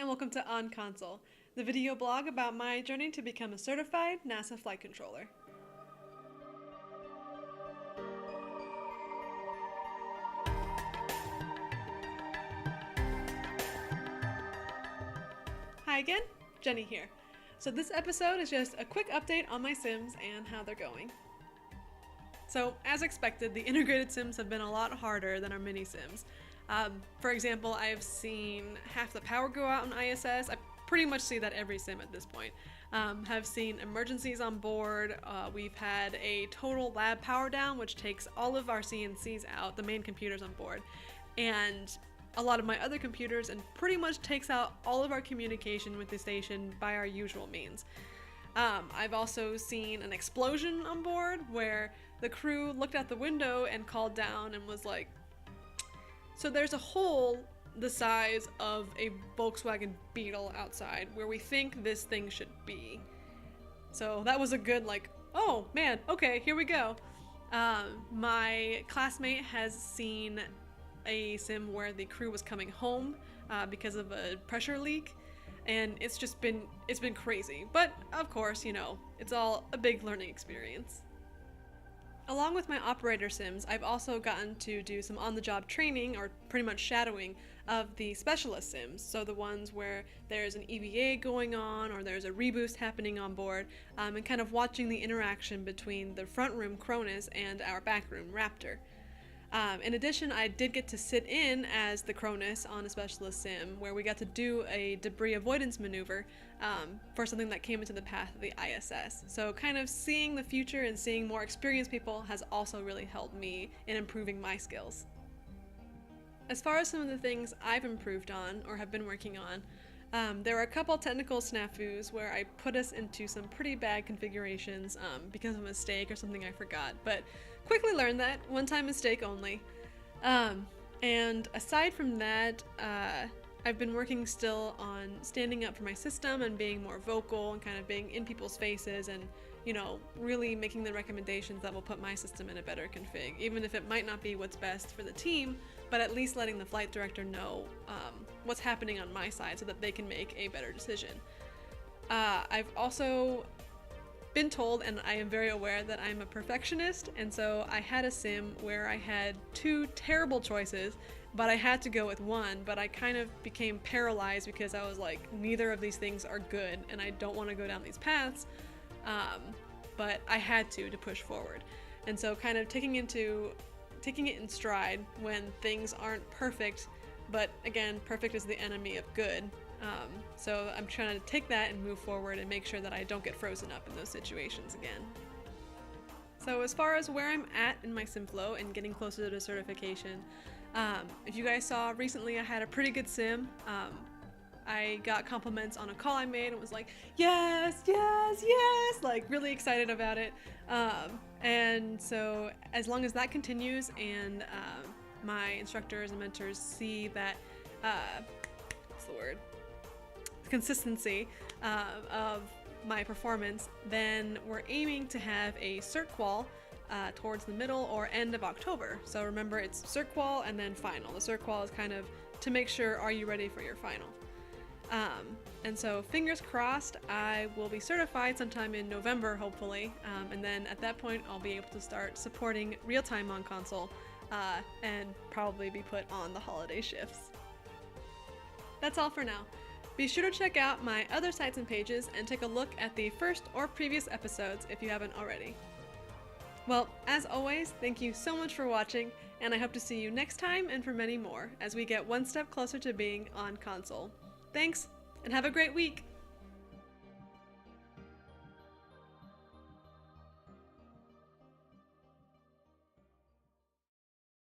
and welcome to On Console, the video blog about my journey to become a certified NASA flight controller. Hi again, Jenny here. So this episode is just a quick update on my sims and how they're going. So as expected, the integrated sims have been a lot harder than our mini sims. For example, I've seen half the power go out on ISS. I pretty much see that every sim at this point. Have seen emergencies on board. We've had a total lab power down, which takes all of our CNCs out, the main computers on board, and a lot of my other computers, and pretty much takes out all of our communication with the station by our usual means. I've also seen an explosion on board where the crew looked out the window and called down and was like, so there's a hole the size of a Volkswagen Beetle outside where we think this thing should be. So that was a good like, oh man, okay, here we go. My classmate has seen a sim where the crew was coming home because of a pressure leak, and it's been crazy. But of course, you know, it's all a big learning experience. Along with my operator sims, I've also gotten to do some on-the-job training, or pretty much shadowing, of the specialist sims. So the ones where there's an EVA going on, or there's a reboost happening on board, and kind of watching the interaction between the front room Cronus and our back room Raptor. In addition, I did get to sit in as the Cronus on a specialist sim where we got to do a debris avoidance maneuver for something that came into the path of the ISS. So kind of seeing the future and seeing more experienced people has also really helped me in improving my skills. As far as some of the things I've improved on or have been working on, there were a couple technical snafus where I put us into some pretty bad configurations because of a mistake or something I forgot, but quickly learned that, one-time mistake only. And aside from that, I've been working still on standing up for my system and being more vocal and kind of being in people's faces and, you know, really making the recommendations that will put my system in a better config, even if it might not be what's best for the team, but at least letting the flight director know what's happening on my side so that they can make a better decision. I've also been told, and I am very aware, that I'm a perfectionist, and so I had a sim where I had two terrible choices, but I had to go with one, but I kind of became paralyzed because I was like, neither of these things are good, and I don't want to go down these paths, but I had to push forward. And so kind of taking it in stride when things aren't perfect, but again, perfect is the enemy of good. So I'm trying to take that and move forward and make sure that I don't get frozen up in those situations again. So as far as where I'm at in my sim flow and getting closer to certification, if you guys saw recently, I had a pretty good sim. I got compliments on a call I made and was like, yes, yes, yes, like really excited about it. And so as long as that continues and my instructors and mentors see that, what's the word? Consistency of my performance, then we're aiming to have a cert qual towards the middle or end of October. So remember, it's cert qual and then final. The cert qual is kind of to make sure, are you ready for your final? And so fingers crossed, I will be certified sometime in November, hopefully, and then at that point I'll be able to start supporting real-time on console and probably be put on the holiday shifts. That's all for now. Be sure to check out my other sites and pages and take a look at the first or previous episodes if you haven't already. Well, as always, thank you so much for watching, and I hope to see you next time and for many more as we get one step closer to being on console. Thanks, and have a great week!